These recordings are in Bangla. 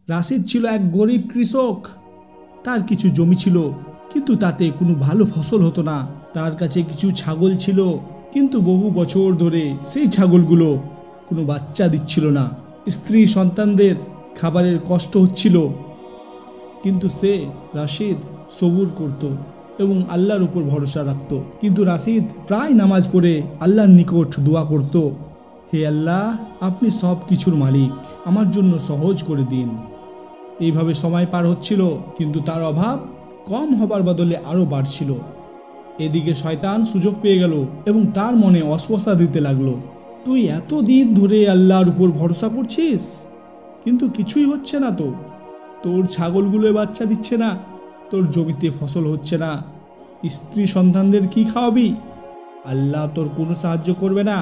রাশিদ ছিল এক গরিব কৃষক। তার কিছু জমি ছিল, কিন্তু তাতে কোনো ভালো ফসল হতো না। তার কাছে কিছু ছাগল ছিল, কিন্তু বহু বছর ধরে সেই ছাগলগুলো কোনো বাচ্চা দিচ্ছিল না। স্ত্রী সন্তানদের খাবারের কষ্ট হচ্ছিল, কিন্তু সে রাশিদ সবুর করত এবং আল্লাহর উপর ভরসা রাখত। কিন্তু রাশিদ প্রায় নামাজ পড়ে আল্লাহর নিকট দোয়া করত, হে আল্লাহ, আপনি সব কিছুর মালিক, আমার জন্য সহজ করে দিন। এইভাবে সময় পার হচ্ছিল, কিন্তু তার অভাব কম হবার বদলে আরও বাড়ছিল। এদিকে শয়তান সুযোগ পেয়ে গেল এবং তার মনে অস্বস্তা দিতে লাগলো। তুই এতদিন ধরে আল্লাহর উপর ভরসা করছিস, কিন্তু কিছুই হচ্ছে না। তোর ছাগলগুলো বাচ্চা দিচ্ছে না, তোর জমিতে ফসল হচ্ছে না, স্ত্রী সন্তানদের কি খাওয়াবি? আল্লাহ তোর কোনো সাহায্য করবে না।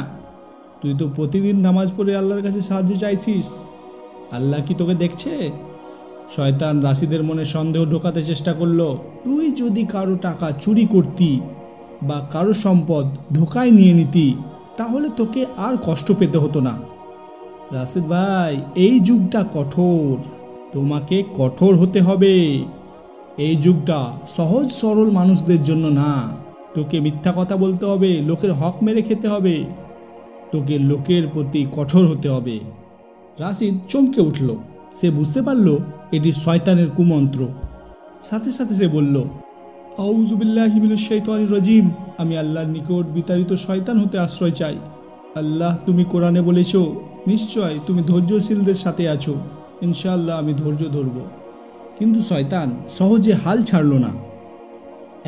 তুই তো প্রতিদিন নামাজ পড়ে আল্লাহর কাছে সাহায্য চাইছিস, আল্লাহ কি তোকে দেখছে? শয়তান রাশিদের মনে সন্দেহ ঢোকাতে চেষ্টা করলো। তুই যদি কারো টাকা চুরি করতি বা কারো সম্পদ ধোকায় নিয়ে নিতি, তাহলে তোকে আর কষ্ট পেতে হতো না। রাশিদ ভাই, এই যুগটা কঠোর, তোমাকে কঠোর হতে হবে। এই যুগটা সহজ সরল মানুষদের জন্য না। তোকে মিথ্যা কথা বলতে হবে, লোকের হক মেরে খেতে হবে, তোকে লোকের প্রতি কঠোর হতে হবে। রাশিদ চমকে উঠল। সে বুঝতে পারল এটি শয়তানের কুমন্ত্র। সাথে সাথে সে বলল, আউযু বিল্লাহি মিনাশ শাইতানির রাজিম, আমি আল্লাহর নিকট বিতাড়িত শয়তান হতে আশ্রয় চাই। আল্লাহ, তুমি কোরআনে বলেছো, নিশ্চয় তুমি ধৈর্যশীলদের সাথে আছো, ইনশাআল্লাহ আমি ধৈর্য ধরব। কিন্তু শয়তান সহজে হাল ছাড়ল না।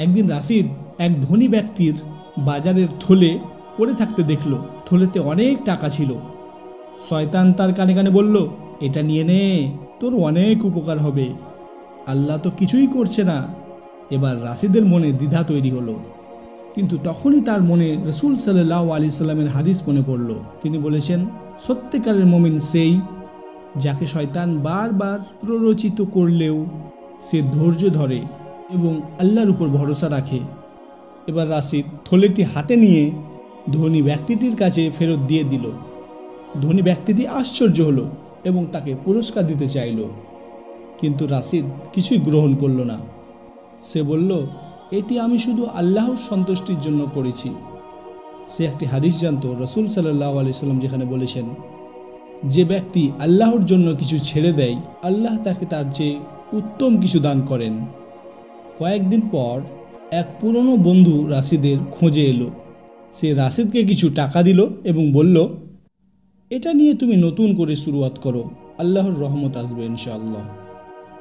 একদিন রাশিদ এক ধনী ব্যক্তির বাজারের থলে পড়ে থাকতে দেখল। থলেতে অনেক টাকা ছিল। শয়তান তার কানে কানে বলল, এটা নিয়ে নে, তোর অনেক উপকার হবে। আল্লাহ তো কিছুই করছে না। এবার রাশিদের মনে দ্বিধা তৈরি হলো। কিন্তু তখনই তার মনে রাসূল সাল্লাল্লাহু আলাইহি সাল্লামের হাদিস মনে পড়ল। তিনি বলেছেন, সত্যিকারের মুমিন সেই, যাকে শয়তান বারবার প্ররোচিত করলেও সে ধৈর্য ধরে এবং আল্লাহর উপর ভরসা রাখে। এবার রাশিদ থলেটি হাতে নিয়ে ধনী ব্যক্তিটির কাছে ফেরত দিয়ে দিল। ধনী ব্যক্তিটি আশ্চর্য হলো এবং তাকে পুরস্কার দিতে চাইল, কিন্তু রাশিদ কিছুই গ্রহণ করল না। সে বলল, এটি আমি শুধু আল্লাহর সন্তুষ্টির জন্য করেছি। সে একটি হাদিস জানত, রাসূল সাল্লাল্লাহু আলাইহি সাল্লাম যেখানে বলেছেন, যে ব্যক্তি আল্লাহর জন্য কিছু ছেড়ে দেয়, আল্লাহ তাকে তার চেয়ে উত্তম কিছু দান করেন। কয়েকদিন পর এক পুরনো বন্ধু রাশিদের খোঁজে এলো। সে রাশিদকে কিছু টাকা দিল এবং বলল, এটা নিয়ে তুমি নতুন করে শুরুয়াত করো, আল্লাহর রহমত আসবে ইনশাআল্লাহ।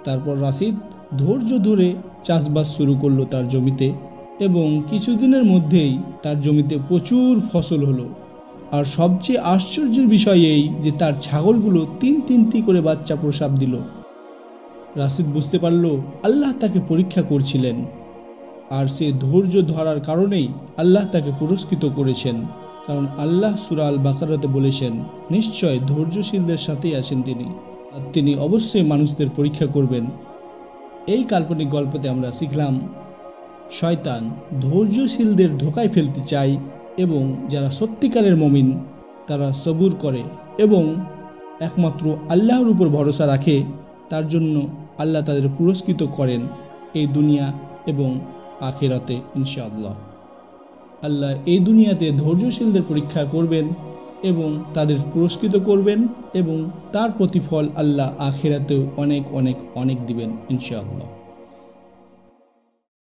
তারপর রাশিদ ধৈর্য ধরে চাষবাস শুরু করলো তার জমিতে, এবং কিছুদিনের মধ্যেই তার জমিতে প্রচুর ফসল হলো। আর সবচেয়ে আশ্চর্যের বিষয় এই যে তার ছাগলগুলো তিনটি করে বাচ্চা প্রসব দিল। রাশিদ বুঝতে পারল আল্লাহ তাকে পরীক্ষা করছিলেন, আর সে ধৈর্য ধরার কারণেই আল্লাহ তাকে পুরস্কৃত করেছেন। কারণ আল্লাহ সূরা আল বাকারাতে বলেছেন, নিশ্চয় ধৈর্যশীলদের সাথেই আছেন তিনি, আর তিনি অবশ্যই মানুষদের পরীক্ষা করবেন। এই কাল্পনিক গল্পতে আমরা শিখলাম, শয়তান ধৈর্যশীলদের ধোকায় ফেলতে চায়, এবং যারা সত্যিকারের মুমিন তারা সবুর করে এবং একমাত্র আল্লাহর উপর ভরসা রাখে, তার জন্য আল্লাহ তাদের পুরস্কৃত করেন এই দুনিয়া এবং আখিরাতে ইনশাআল্লাহ। আল্লাহ এই দুনিয়াতে ধৈর্যশীলদের পরীক্ষা করবেন এবং তাদের পুরস্কৃত করবেন, এবং তার প্রতিফল আল্লাহ আখিরাতেও অনেক অনেক অনেক দিবেন ইনশাআল্লাহ।